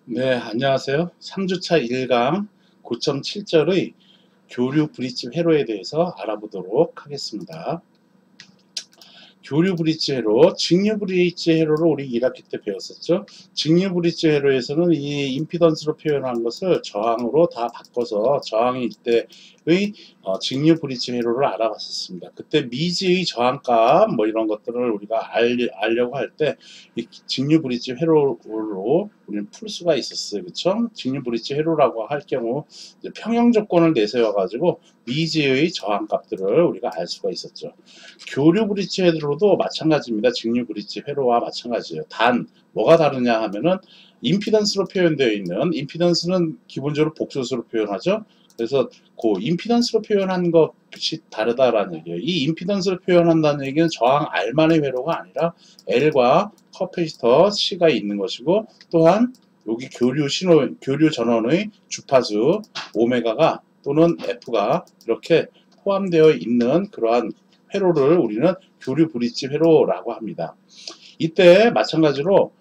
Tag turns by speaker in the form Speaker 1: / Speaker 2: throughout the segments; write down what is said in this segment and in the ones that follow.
Speaker 1: 네, 안녕하세요. 3주차 1강 9.7절의 교류 브릿지 회로에 대해서 알아보도록 하겠습니다. 교류 브릿지 회로, 직류 브릿지 회로를 우리 1학기 때 배웠었죠. 직류 브릿지 회로에서는 이 임피던스로 표현한 것을 저항으로 다 바꿔서 저항이 이때의 직류 브릿지 회로를 알아봤었습니다. 그때 미지의 저항값 뭐 이런 것들을 우리가 알려고 할 때 이 직류 브릿지 회로로 우리는 풀 수가 있었어요. 그쵸? 직류 브릿지 회로라고 할 경우 이제 평형 조건을 내세워 가지고 미지의 저항값들을 우리가 알 수가 있었죠. 교류 브릿지 회로도 마찬가지입니다. 직류 브릿지 회로와 마찬가지예요. 단 뭐가 다르냐 하면은 임피던스로 표현되어 있는, 임피던스는 기본적으로 복소수로 표현하죠. 그래서 그 임피던스로 표현한 것이 다르다라는 얘기예요. 이 임피던스로 표현한다는 얘기는 저항 R만의 회로가 아니라 L과 커패시터 C가 있는 것이고, 또한 여기 교류 전원의 주파수 오메가가 또는 F가 이렇게 포함되어 있는 그러한 회로를 우리는 교류 브릿지 회로라고 합니다. 이때 마찬가지로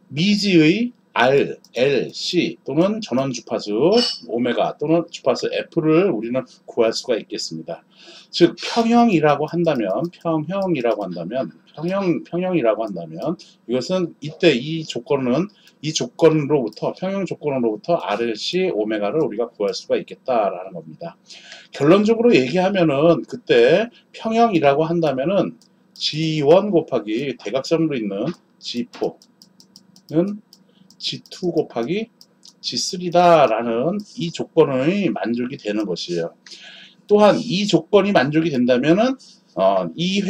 Speaker 1: 미지의 R, L, C 또는 전원 주파수 오메가 또는 주파수 F를 우리는 구할 수가 있겠습니다. 즉 평형이라고 한다면 이것은 이때 이 조건으로부터 평형 조건으로부터 R, C, 오메가를 우리가 구할 수가 있겠다라는 겁니다. 결론적으로 얘기하면은 그때 평형이라고 한다면은 G1 곱하기 대각선으로 있는 G4는 G2 곱하기 G3다라는 이 조건의 만족이 되는 것이에요. 또한 이 조건이 만족이 된다면은 이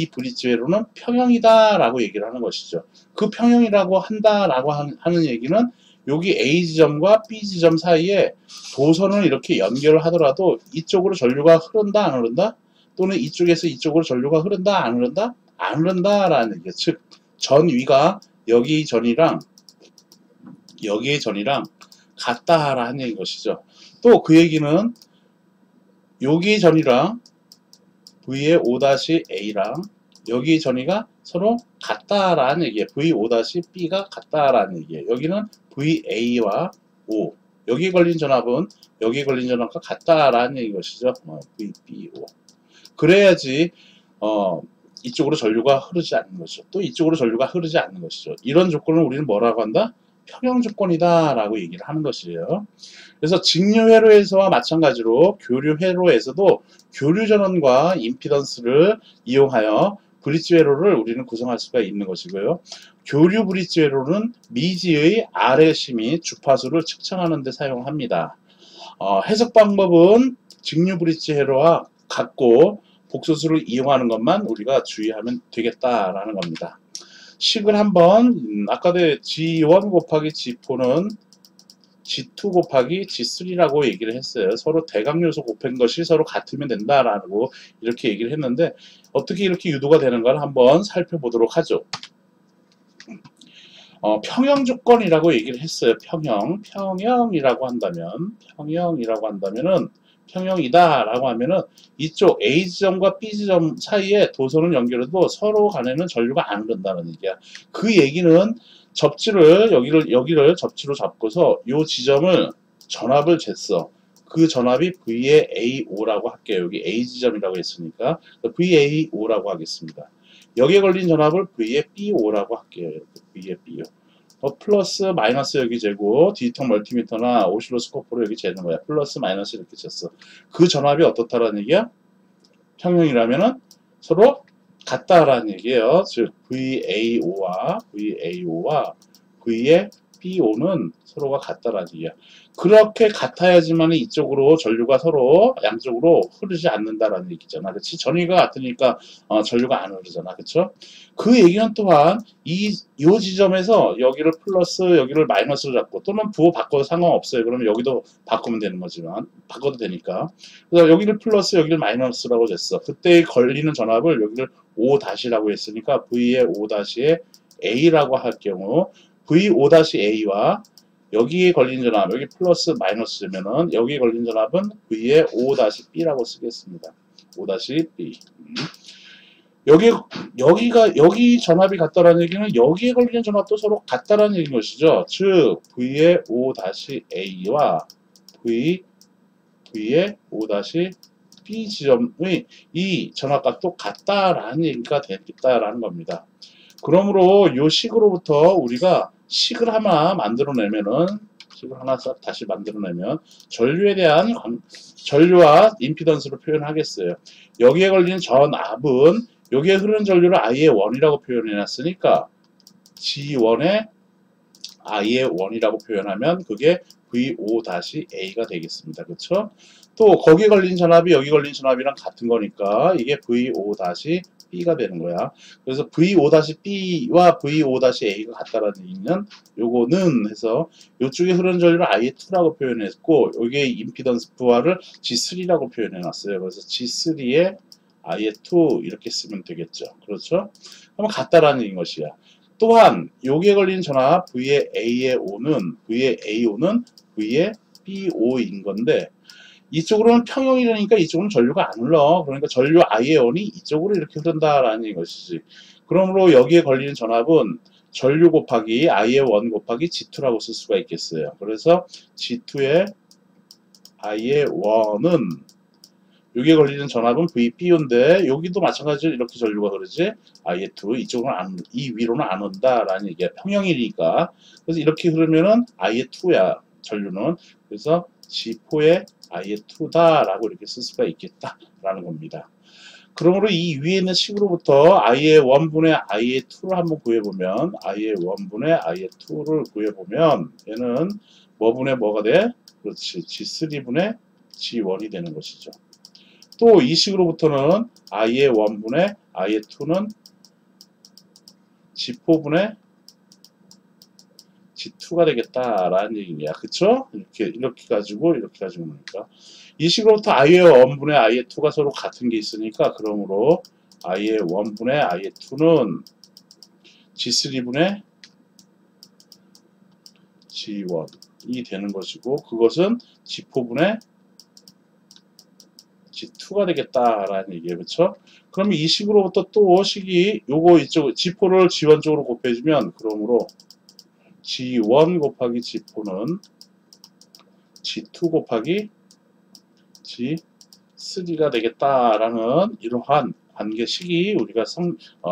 Speaker 1: 브릿지 회로는 평형이다라고 얘기를 하는 것이죠. 그 평형이라고 한다라고 하는 얘기는 여기 A 지점과 B 지점 사이에 도선을 이렇게 연결을 하더라도 이쪽으로 전류가 흐른다 안 흐른다? 또는 이쪽에서 이쪽으로 전류가 흐른다 안 흐른다? 안 흐른다라는 얘기예요. 즉 전위가 여기 전이랑 여기의 전이랑 같다라는 얘기인 것이죠. 또 그 얘기는 여기의 전이랑 V의 5-A랑 여기 전이가 서로 같다라는 얘기예요. V5-B가 같다라는 얘기예요. 여기는 VA와 O. 여기 걸린 전압은 여기 걸린 전압과 같다라는 얘기인 것이죠. VBO. 그래야지 이쪽으로 전류가 흐르지 않는 것이죠. 또 이쪽으로 전류가 흐르지 않는 것이죠. 이런 조건을 우리는 뭐라고 한다? 평형 조건이다 라고 얘기를 하는 것이에요. 그래서 직류 회로에서와 마찬가지로 교류 회로에서도 교류 전원과 임피던스를 이용하여 브릿지 회로를 우리는 구성할 수가 있는 것이고요. 교류 브릿지 회로는 미지의 RLC 및 주파수를 측정하는 데 사용합니다. 해석 방법은 직류 브릿지 회로와 같고 복소수를 이용하는 것만 우리가 주의하면 되겠다라는 겁니다. 식을 한번 아까도 G1 곱하기 G4는 G2 곱하기 G3라고 얘기를 했어요. 서로 대각요소 곱한 것이 서로 같으면 된다라고 이렇게 얘기를 했는데 어떻게 이렇게 유도가 되는가를 한번 살펴보도록 하죠. 평형 조건이라고 얘기를 했어요. 평형이라고 한다면은 평형이다라고 하면은 이쪽 A 지점과 B 지점 사이에 도선을 연결해도 서로 간에는 전류가 안 흐른다는 얘기야. 그 얘기는 접지를 여기를 접지로 잡고서 이 지점을 전압을 쟀어. 그 전압이 V의 A5라고 할게요. 여기 A 지점이라고 했으니까 VA5라고 하겠습니다. 여기에 걸린 전압을 V의 B5라고 할게요. V의 B5. 플러스 마이너스 여기 재고 디지털 멀티미터나 오실로스코프로 여기 재는 거야. 플러스 마이너스 이렇게 쟀어. 그 전압이 어떻다라는 얘기야? 평형이라면은 서로 같다라는 얘기예요. 즉 VA5와 V의 B5는 서로가 같다라는 얘기야. 그렇게 같아야지만 이쪽으로 전류가 서로 양쪽으로 흐르지 않는다라는 얘기잖아. 그렇지? 전위가 같으니까 전류가 안 흐르잖아. 그렇죠? 그 얘기는 또한 이 지점에서 여기를 플러스 여기를 마이너스로 잡고 또는 부호 바꿔도 상관없어요. 그러면 여기도 바꾸면 되는 거지만 바꿔도 되니까. 그래서 여기를 플러스 여기를 마이너스라고 쟀어. 그때 걸리는 전압을 여기를 5-라고 했으니까 V의 5-에 A라고 할 경우 V5-A와 여기에 걸린 전압, 여기 플러스 마이너스면은 여기에 걸린 전압은 V의 5-B라고 쓰겠습니다. 5-B. 여기 전압이 같다라는 얘기는 여기에 걸리는 전압도 서로 같다라는 얘기인 것이죠. 즉 V의 O-A와 V의 O-B 지점의 이 전압값도 같다라는 얘기가 되겠다라는 겁니다. 그러므로 이 식으로부터 우리가 식을 하나 만들어내면은 다시 만들어내면 전류에 대한 전류와 임피던스로 표현하겠어요. 여기에 걸리는 전압은 여기에 흐르는 전류를 I의 1이라고 표현해놨으니까 G1의 I의 1이라고 표현하면 그게 VO-A가 되겠습니다. 그렇죠? 또 거기에 걸린 전압이 여기 걸린 전압이랑 같은 거니까 이게 VO-B가 되는 거야. 그래서 VO-B와 VO-A가 같다라는 얘기는 요거는 해서 요쪽에 흐르는 전류를 I의2라고 표현했고 여기에 임피던스 부하를 G3라고 표현해놨어요. 그래서 G3의 I의2 이렇게 쓰면 되겠죠. 그렇죠? 그러면 같다라는 얘기인 것이야. 또한 여기에 걸린 전압 V의 A5는 V의 BO인 건데 이쪽으로는 평형이라니까 이쪽으로는 전류가 안 흘러. 그러니까 전류 I의1이 이쪽으로 이렇게 흐른다라는 것이지. 그러므로 여기에 걸리는 전압은 전류 곱하기 I의1 곱하기 G2라고 쓸 수가 있겠어요. 그래서 G2의 I의1은 여기에 걸리는 전압은 VBO인데 여기도 마찬가지로 이렇게 전류가 흐르지 I의2 이쪽은 이 위로는 안 온다라는 얘기야. 평형이니까. 그래서 이렇게 흐르면은 I의2야 전류는. 그래서 G4의 I의2다라고 이렇게 쓸 수가 있겠다라는 겁니다. 그러므로 이 위에 있는 식으로부터 I의 1분의 I의 2를 한번 구해보면 I의 1분의 I의 2를 구해보면 얘는 뭐분의 뭐가 돼? 그렇지. G3분의 G1이 되는 것이죠. 또 이 식으로부터는 I의 1분의 I의 2는 G4분의 G2가 되겠다라는 얘기야. 그쵸? 이렇게 가지고 보니까. 이 식으로부터 I의 1분의 I의 2가 서로 같은 게 있으니까, 그러므로 I의 1분의 I의 2는 G3분의 G1이 되는 것이고, 그것은 G4분의 G2가 되겠다라는 얘기예요. 그쵸? 그럼 이 식으로부터 또 식이 요거 이쪽 G4를 G1 쪽으로 곱해주면, 그러므로 G1 곱하기 G4는 G2 곱하기 G3가 되겠다라는 이러한 관계식이 우리가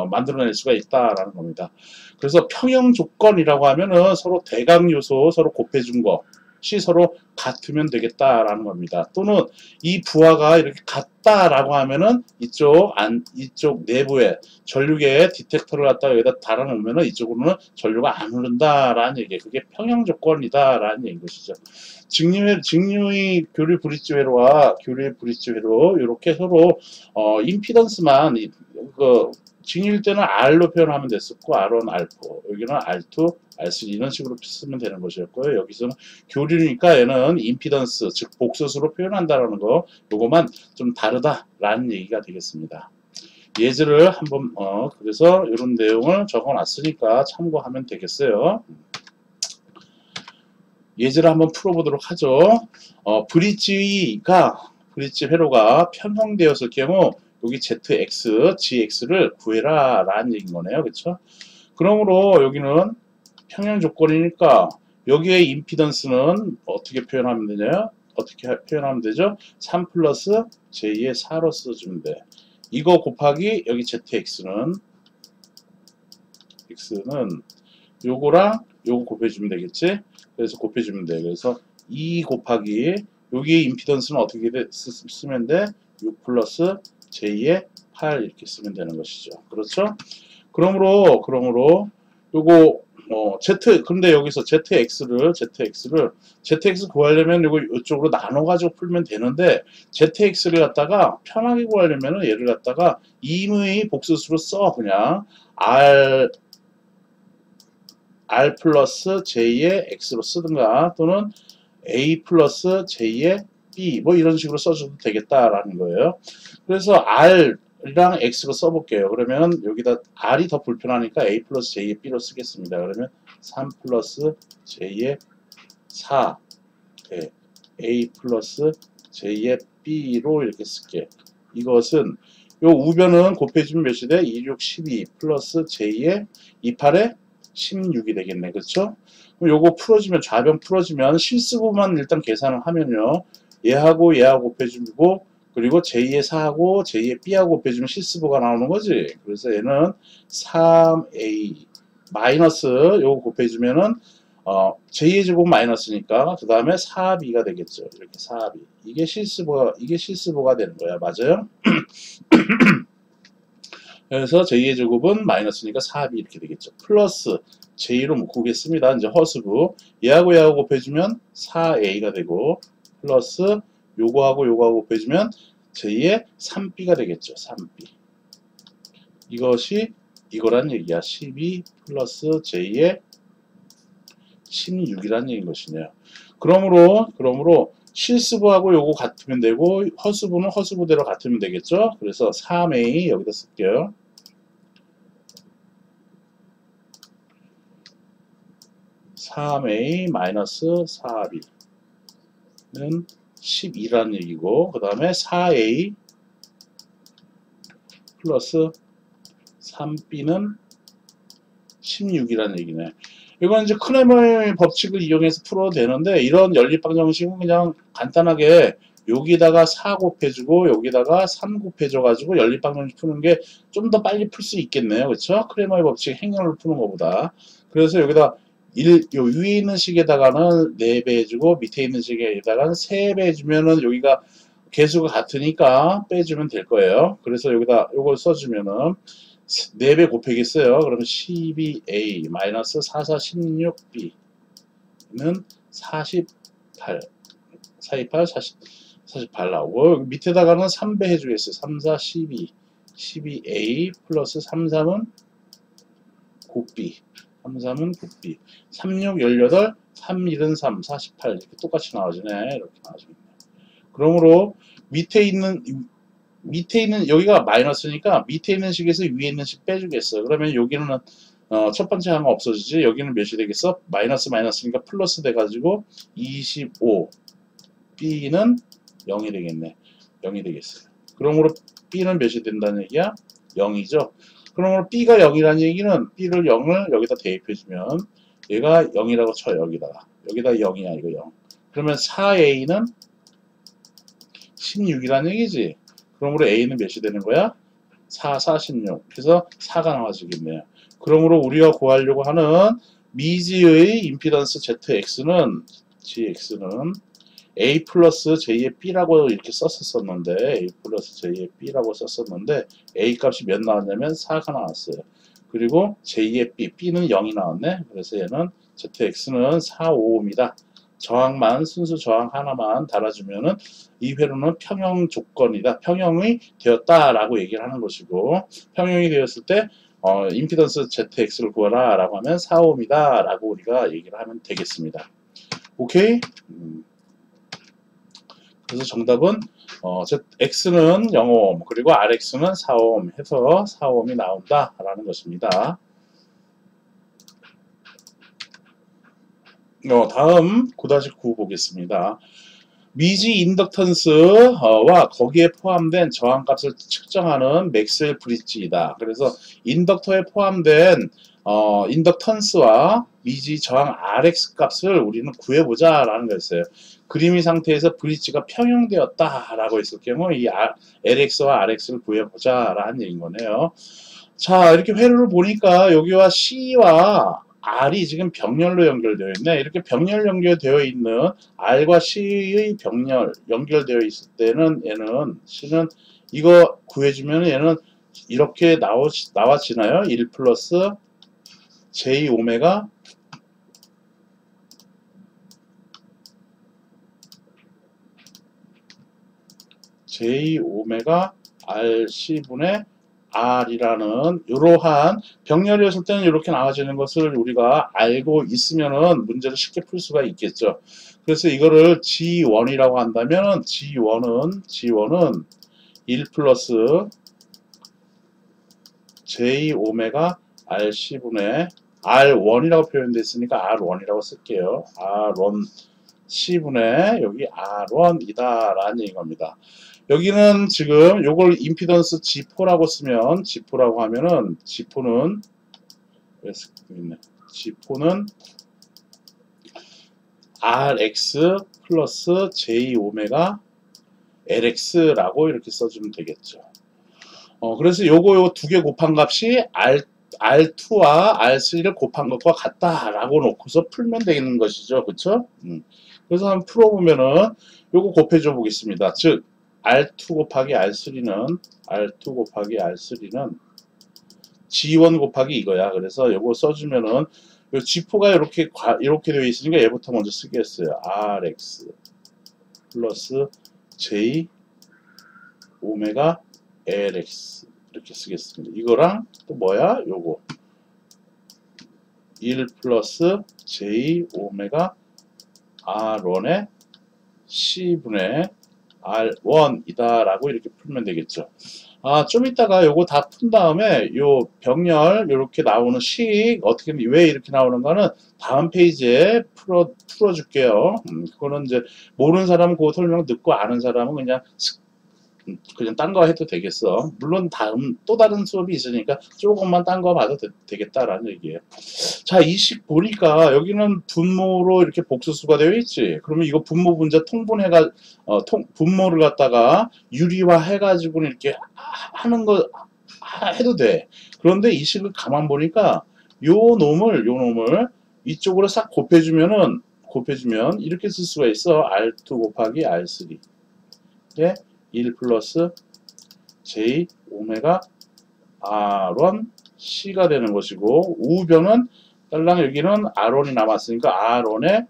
Speaker 1: 만들어낼 수가 있다라는 겁니다. 그래서 평형 조건이라고 하면은 서로 대각 요소 서로 곱해준 것이 서로 같으면 되겠다라는 겁니다. 또는 이 부하가 이렇게 같다라고 하면은 이쪽 내부에 전류계에 디텍터를 갖다가 여기다 달아놓으면은 이쪽으로는 전류가 안 흐른다라는 얘기예요. 그게 평형 조건이다라는 얘기인 것이죠. 직류의 교류 브릿지 회로와 교류의 브릿지 회로 이렇게 서로 임피던스만 직류일 때는 R로 표현하면 됐었고 R1, R4 여기는 R2, R3 이런 식으로 쓰면 되는 것이었고요. 여기서는 교류니까 얘는 임피던스 즉 복소수로 표현한다라는 거 요거만 좀 다르다라는 얘기가 되겠습니다. 예제를 한번 그래서 이런 내용을 적어놨으니까 참고하면 되겠어요. 예제를 한번 풀어보도록 하죠. 브릿지 회로가 편성되었을 경우 여기 ZX, GX를 구해라 라는 얘기인 거네요. 그쵸? 그러므로 여기는 평형 조건이니까 여기에 임피던스는 어떻게 표현하면 되냐? 어떻게 표현하면 되죠? 3 플러스 J의 4로 써주면 돼. 이거 곱하기 여기 ZX는 요거랑 요거 곱해주면 되겠지? 그래서 곱해주면 돼. 그래서 2 곱하기 여기에 임피던스는 어떻게 쓰면 돼? 6 플러스 J의 8 이렇게 쓰면 되는 것이죠. 그렇죠? 그러므로 요거 근데 여기서 ZX 구하려면 요거 이쪽으로 나눠 가지고 풀면 되는데 ZX를 갖다가 편하게 구하려면 얘를 갖다가 임의 복수수로 써. 그냥 R 플러스 J의 X로 쓰든가 또는 A 플러스 J의 B 뭐 이런 식으로 써줘도 되겠다라는 거예요. 그래서 R이랑 X로 써볼게요. 그러면 여기다 R이 더 불편하니까 A 플러스 J의 B로 쓰겠습니다. 그러면 3 플러스 J의 4 A 플러스 J의 B로 이렇게 쓸게. 이것은 요 우변은 곱해주면 몇이 돼? 2, 6, 12 플러스 J의 2, 8에 16이 되겠네. 그쵸? 그럼 요거 풀어주면, 좌변 풀어주면 실수부만 일단 계산을 하면요. 얘하고 곱해주고, 그리고 J의 4하고 J의 B하고 곱해주면 실수부가 나오는 거지. 그래서 얘는 3A 마이너스 요거 곱해주면은 J의 제곱 마이너스니까 그 다음에 4B가 되겠죠. 이렇게 4B. 이게 실수부가 되는 거야. 맞아요? 그래서 J의 제곱은 마이너스니까 4B 이렇게 되겠죠. 플러스 J로 묶겠습니다. 이제 허수부. 얘하고 곱해주면 4A가 되고, 플러스 요거하고 곱해주면 J의 3B가 되겠죠. 3B. 이것이 이거란 얘기야. 12 플러스 J의 16이란 얘기인 것이네요. 그러므로 실수부하고 요거 같으면 되고, 허수부는 허수부대로 같으면 되겠죠. 그래서 3A 여기다 쓸게요. 3A 마이너스 4B는 12라는 얘기고, 그 다음에 4A 플러스 3B는 16이라는 얘기네. 이건 이제 크레머의 법칙을 이용해서 풀어도 되는데, 이런 연립방정식은 그냥 간단하게 여기다가 4 곱해주고 여기다가 3 곱해줘가지고 연립방정식 푸는 게 좀 더 빨리 풀 수 있겠네요. 그쵸? 크레머의 법칙 행렬을 푸는 것보다. 그래서 여기다 요 위에 있는 식에다가는 4배 해주고 밑에 있는 식에다가는 3배 해주면은 여기가 개수가 같으니까 빼주면 될 거예요. 그래서 여기다 요걸 써주면은 4배 곱하기 써요. 그러면 12A 마이너스 44 16B는 48 48 나오고, 여기 밑에다가는 3배 해주겠어요. 3, 4, 12 12A 플러스 3, 3은 9B 3, 3은 9B 3, 6, 18 3, 1은 3 48 이렇게 똑같이 나와지네. 이렇게 나와지네. 그러므로 밑에 있는 여기가 마이너스니까 밑에 있는 식에서 위에 있는 식 빼주겠어. 그러면 여기는 첫 번째 항은 없어지지. 여기는 몇이 되겠어? 마이너스니까 플러스 돼가지고 25 B는 0이 되겠네. 0이 되겠어요. 그러므로 B는 몇이 된다는 얘기야? 0이죠. 그러므로 B가 0이라는 얘기는 B를 0을 여기다 대입해주면 얘가 0이라고 쳐. 여기다 0이야. 이거 0. 그러면 4A는 16이라는 얘기지. 그러므로 A는 몇이 되는 거야? 4, 46. 그래서 4가 나와지겠네요. 그러므로 우리가 구하려고 하는 미지의 임피던스 ZX는 A 플러스 J의 B라고 이렇게 썼었는데, A 플러스 J의 B라고 썼었는데, A 값이 몇 나왔냐면 4가 나왔어요. 그리고 J의 B는 0이 나왔네. 그래서 얘는 ZX는 4, 5입니다. 저항만, 순수 저항 하나만 달아주면은 이 회로는 평형 조건이다. 평형이 되었다라고 얘기를 하는 것이고, 평형이 되었을 때 임피던스 ZX를 구하라 라고 하면 4옴이다 라고 우리가 얘기를 하면 되겠습니다. 오케이? 그래서 정답은 X는 0옴 그리고 RX는 4옴 해서 4옴이 나온다 라는 것입니다. 다음 9-9 보겠습니다. 미지 인덕턴스와 거기에 포함된 저항값을 측정하는 맥스웰 브릿지이다. 그래서 인덕터에 포함된 인덕턴스와 미지 저항 RX 값을 우리는 구해보자 라는 거였어요. 그림의 상태에서 브릿지가 평형되었다 라고 했을 경우 이 LX와 RX를 구해보자 라는 얘기인 거네요. 자, 이렇게 회로를 보니까 여기와 C와 R이 지금 병렬로 연결되어 있네. 이렇게 병렬 연결되어 있는 R과 C의 병렬 연결되어 있을 때는 얘는 C는 이거 구해주면 얘는 이렇게 나와지나요? 1 플러스 J 오메가 J 오메가 RC분의 R이라는 이러한 병렬이었을 때는 이렇게 나와지는 것을 우리가 알고 있으면은 문제를 쉽게 풀 수가 있겠죠. 그래서 이거를 G1이라고 한다면 G1은 1 플러스 J 오메가 RC분의 R1이라고 표현되어 있으니까 R1이라고 쓸게요. R1 C분의 여기 R1이다 라는 얘기인 겁니다. 여기는 지금 요걸 임피던스 G4라고 쓰면 G4라고 하면은 G4는 G4는 RX 플러스 J 오메가 LX라고 이렇게 써주면 되겠죠. 그래서 요거 두 개 곱한 값이 R2와 R3를 곱한 것과 같다라고 놓고서 풀면 되는 것이죠. 그쵸? 그래서 한번 풀어보면은 요거 곱해줘 보겠습니다. 즉, R2 곱하기 R3는 G1 곱하기 이거야. 그래서 요거 써주면은 요 G4가 이렇게 되어 있으니까 얘부터 먼저 쓰겠어요. RX 플러스 J 오메가 LX 이렇게 쓰겠습니다. 이거랑 또 뭐야? 요거 1 플러스 J 오메가 R1의 C분의 R1이다 라고 이렇게 풀면 되겠죠. 좀 이따가 요거 다 푼 다음에 요 병렬 요렇게 나오는 식 어떻게 왜 이렇게 나오는가는 다음 페이지에 풀어줄게요. 그거는 이제 모르는 사람은 그거 설명 듣고 아는 사람은 그냥 딴 거 해도 되겠어. 물론 또 다른 수업이 있으니까 조금만 딴 거 봐도 되겠다라는 얘기예요. 자, 이 식 보니까 여기는 분모로 이렇게 복수수가 되어 있지. 그러면 이거 분모 분자 분모를 갖다가 유리화 해가지고 이렇게 하는 거 해도 돼. 그런데 이 식을 가만 보니까 요 놈을 이쪽으로 싹 곱해주면 이렇게 쓸 수가 있어. R2 곱하기 R3. 예? 1 플러스 J 오메가 R1 C가 되는 것이고 우변은 딸랑 여기는 R1이 남았으니까 R1의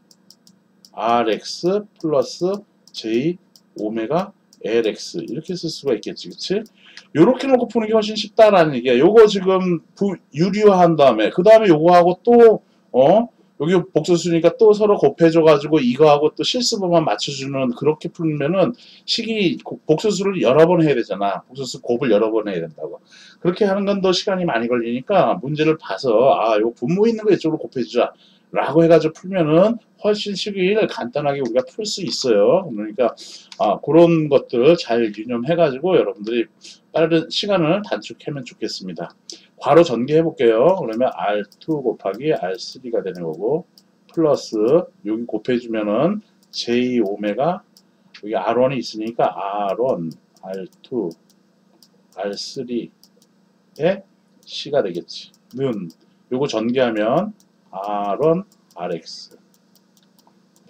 Speaker 1: RX 플러스 J 오메가 LX 이렇게 쓸 수가 있겠지. 그치? 요렇게 놓고 푸는 게 훨씬 쉽다라는 얘기야. 요거 지금 유리화한 다음에 그 다음에 요거하고 또 여기 복수수니까 또 서로 곱해줘가지고 이거하고 또 실수분만 맞춰주는 그렇게 풀면은 식이 복수수를 여러 번 해야 되잖아. 복수수 곱을 여러 번 해야 된다고. 그렇게 하는 건 더 시간이 많이 걸리니까 문제를 봐서 이거 분모 있는 거 이쪽으로 곱해주자 라고 해가지고 풀면은 훨씬 식을 간단하게 우리가 풀 수 있어요. 그러니까 그런 것들 잘 유념해가지고 여러분들이 빠른 시간을 단축하면 좋겠습니다. 괄호 전개해 볼게요. 그러면 R2 곱하기 R3가 되는 거고 플러스 여기 곱해주면은 J 오메가 여기 R1이 있으니까 R1, R2, R3의 C가 되겠지. 는 요거 전개하면 R1, RX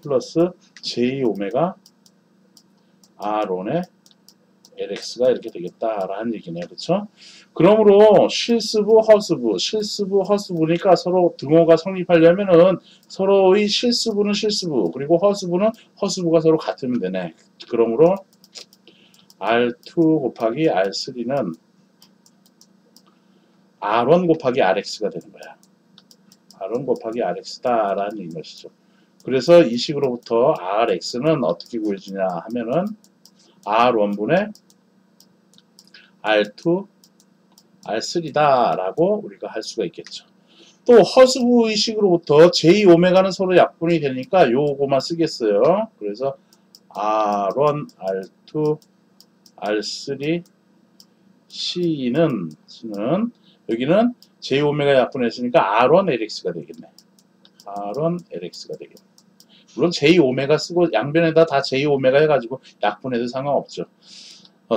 Speaker 1: 플러스 J 오메가 R1의 LX가 이렇게 되겠다라는 얘기네요. 그쵸? 그러므로 실수부, 허수부니까 서로 등호가 성립하려면은 서로의 실수부는 실수부, 그리고 허수부는 허수부가 서로 같으면 되네. 그러므로 R2 곱하기 R3는 R1 곱하기 RX가 되는 거야. R1 곱하기 RX다라는 것이죠. 그래서 이 식으로부터 RX는 어떻게 구해주냐 하면은 R1분의 R2, R3다 라고 우리가 할 수가 있겠죠. 또 허수부 의식으로부터 J 오메가는 서로 약분이 되니까 요거만 쓰겠어요. 그래서 R1, R2, R3, C는 여기는 J 오메가 약분했으니까 R1 LX가 되겠네. R1 LX가 되겠네. 물론 J 오메가 쓰고 양변에다 다 J 오메가 해가지고 약분해도 상관없죠.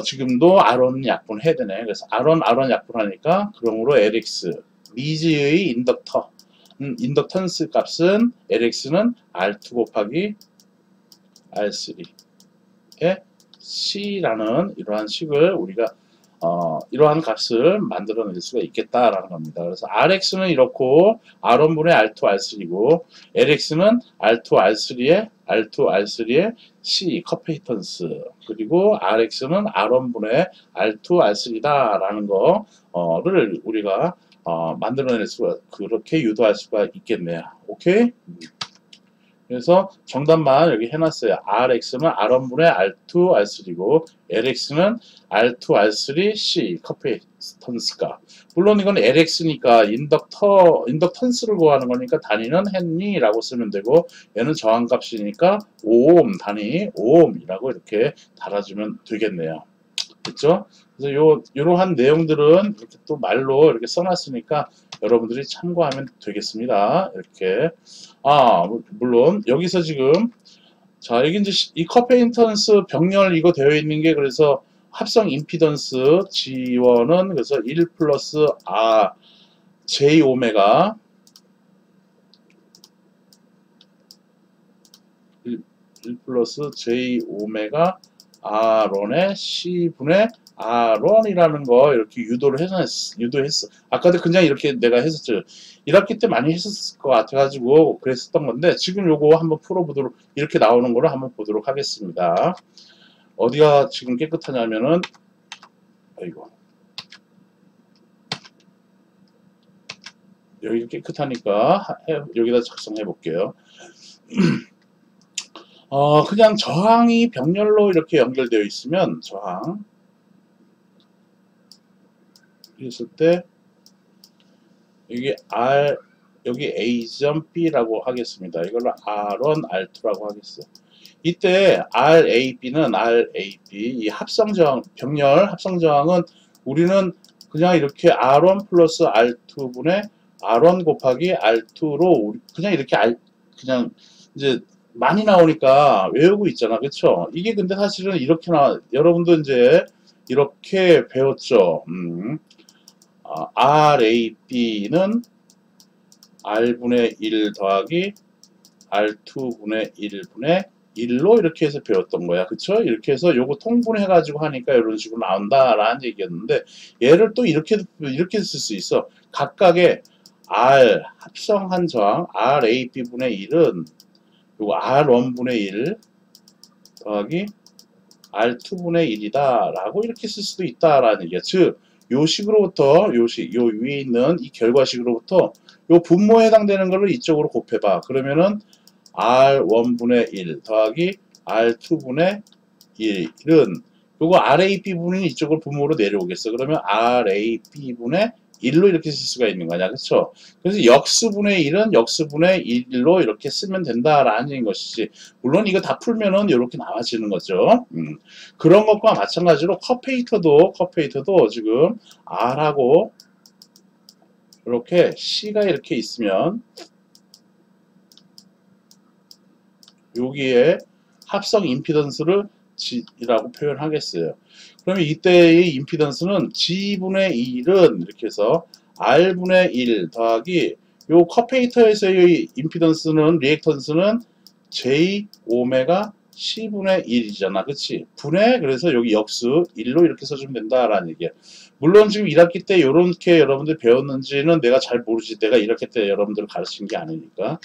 Speaker 1: 지금도 R1 약분해야 되네. 그래서 R1 약분하니까 그러므로 LX 미지의 인덕턴스 값은 LX는 R2 곱하기 R3의 C라는 이러한 식을 우리가 이러한 값을 만들어낼 수가 있겠다라는 겁니다. 그래서 RX는 이렇고 R1분의 R2, R3고 LX는 R2, R3의 C, 커페이턴스 그리고 RX는 R1분의 R2, R3다라는 거를 우리가 만들어낼 수가 그렇게 유도할 수가 있겠네요. 오케이? 그래서 정답만 여기 해놨어요. RX는 R1분의 R2, R3고 LX는 R2, R3, C 커페이턴스가 물론 이건 LX니까 인덕턴스를 구하는 거니까 단위는 헨리라고 쓰면 되고 얘는 저항값이니까 오hm 단위 오음이라고 이렇게 달아주면 되겠네요. 됐죠? 그래서 요러한 내용들은 이렇게 또 말로 이렇게 써놨으니까 여러분들이 참고하면 되겠습니다. 이렇게. 물론 여기서 지금 자, 여기 이제 이 커페인턴스 병렬 이거 되어 있는 게 그래서 합성 임피던스 G1은 그래서 1 플러스 J 오메가 1 플러스 J 오메가 R원의 C분의 R원이라는 거 이렇게 유도했어. 아까도 그냥 이렇게 내가 했었죠. 1학기 때 많이 했었을 것 같아가지고 그랬었던 건데 지금 요거 한번 풀어보도록 이렇게 나오는 거를 한번 보도록 하겠습니다. 어디가 지금 깨끗하냐면은 아이고 여기 깨끗하니까 여기다 작성해 볼게요. 그냥 저항이 병렬로 이렇게 연결되어 있으면 저항 있을 때 여기 A점 B라고 하겠습니다. 이걸로 R1, R2라고 하겠어요. 이때 RAB는 이 합성저항, 병렬 합성저항은 우리는 그냥 이렇게 R1 플러스 R2분의 R1 곱하기 R2로 그냥 이렇게 그냥 이제 많이 나오니까 외우고 있잖아. 그쵸? 이게 근데 사실은 이렇게 여러분도 이제 이렇게 배웠죠. RAB는 R분의 1 더하기 R2분의 1분의 1로 이렇게 해서 배웠던 거야. 그쵸? 이렇게 해서 요거 통분해가지고 하니까 이런 식으로 나온다라는 얘기였는데 얘를 또 이렇게 쓸 수 있어. 각각의 R 합성한 저항 RAB분의 1은 요거 R1분의 1 더하기 R2분의 1이다 라고 이렇게 쓸 수도 있다라는 얘기야. 즉 요 식으로부터 요 위에 있는 이 결과식으로부터 요 분모에 해당되는 거를 이쪽으로 곱해봐. 그러면은 R1분의 1 더하기 R2분의 1은 요거 RAB분이 이쪽으로 분모로 내려오겠어. 그러면 RAB분의 1로 이렇게 쓸 수가 있는 거냐. 그쵸? 그래서 역수분의 1은 역수분의 1로 이렇게 쓰면 된다라는 것이지. 물론 이거 다 풀면은 이렇게 나와지는 거죠. 그런 것과 마찬가지로 커페이터도 지금 R하고 이렇게 C가 이렇게 있으면 여기에 합성 임피던스를 G라고 표현하겠어요. 그러면 이때의 임피던스는 G분의 1은 이렇게 해서 R분의 1 더하기 요 커페이터에서의 임피던스는 리액턴스는 J 오메가 C분의 1이잖아. 그치? 분의 그래서 여기 역수 1로 이렇게 써주면 된다라는 얘기야. 물론 지금 1학기 때 요렇게 여러분들 배웠는지는 내가 잘 모르지. 내가 1학기 때 여러분들을 가르친 게 아니니까.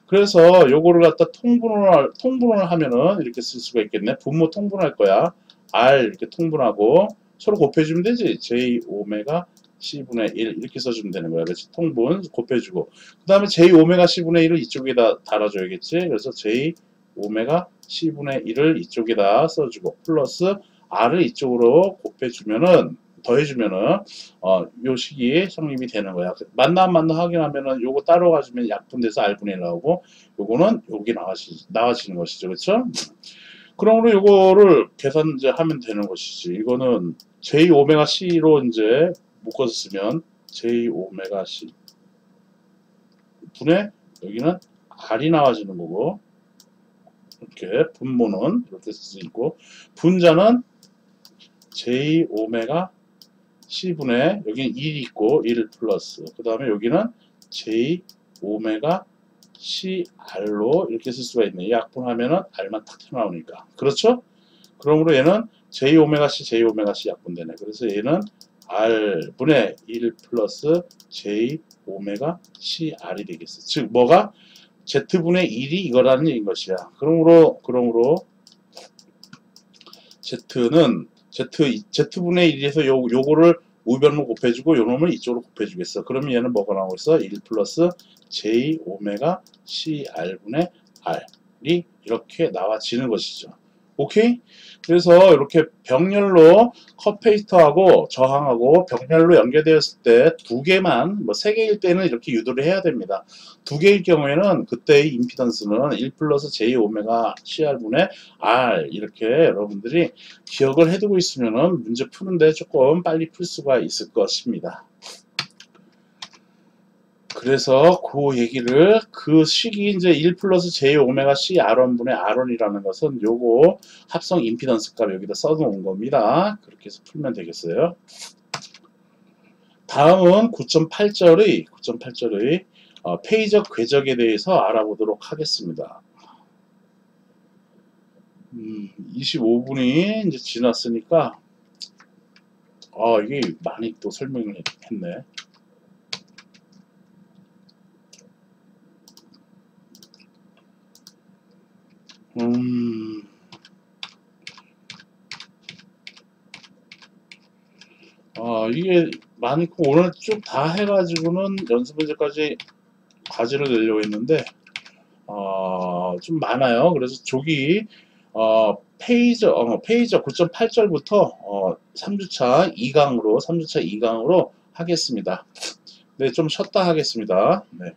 Speaker 1: 그래서 요거를 갖다 통분을 하면은 이렇게 쓸 수가 있겠네. 분모 통분할 거야. R 이렇게 통분하고 서로 곱해주면 되지. J 오메가 C분의 1 이렇게 써주면 되는 거야. 그렇지? 통분 곱해주고 그 다음에 J 오메가 C분의 1을 이쪽에다 달아줘야겠지. 그래서 J 오메가 C분의 1을 이쪽에다 써주고 플러스 R을 이쪽으로 곱해주면은 더해주면은 요 식이 성립이 되는 거야. 맞나 안 맞나 확인하면은 요거 따로 가지면 약분돼서 R분의 1 나오고 요거는 여기 나와지는 것이죠. 그렇죠? 그러므로 요거를 계산 이제 하면 되는 것이지. 이거는 J 오메가 C로 이제 묶어서 쓰면 J 오메가 C 분의 여기는 R이 나와지는 거고 이렇게 분모는 이렇게 쓸 수 있고 분자는 J 오메가 C분의 여기는 1이 있고 1 플러스 그 다음에 여기는 J 오메가 CR로 이렇게 쓸 수가 있네. 약분하면은 R만 탁 튀어나오니까. 그렇죠? 그러므로 얘는 J 오메가 C 약분되네. 그래서 얘는 R분의 1 플러스 J 오메가 CR이 되겠어. 즉 뭐가 Z분의 1이 이거라는 얘기인 것이야. 그러므로 Z는 Z분의 1에서 요거를 우변으로 곱해주고 요놈을 이쪽으로 곱해주겠어. 그러면 얘는 뭐가 나오고 있어? 1 플러스 J 오메가 CR분의 R이 이렇게 나와지는 것이죠. 오케이? 그래서 이렇게 병렬로 컷페이스터하고 저항하고 병렬로 연결되었을 때 두 개만, 뭐 세 개일 때는 이렇게 유도를 해야 됩니다. 두 개일 경우에는 그때의 임피던스는 1 플러스 J 오메가 CR분의 R, 이렇게 여러분들이 기억을 해두고 있으면은 문제 푸는데 조금 빨리 풀 수가 있을 것입니다. 그래서 그 얘기를, 그 식이 이제 1 플러스 J 오메가 C R1분의 R1이라는 것은 요거 합성 임피던스 값 여기다 써놓은 겁니다. 그렇게 해서 풀면 되겠어요. 다음은 9.8절의 페이적 궤적에 대해서 알아보도록 하겠습니다. 25분이 이제 지났으니까 이게 많이 또 설명을 했네. 이게 많고 오늘 쭉 다 해가지고는 연습 문제까지 과제를 내려고 했는데 좀 많아요. 그래서 조기 페이저 9.8절부터 3주차 2강으로 하겠습니다. 네, 좀 쉬었다 하겠습니다. 네.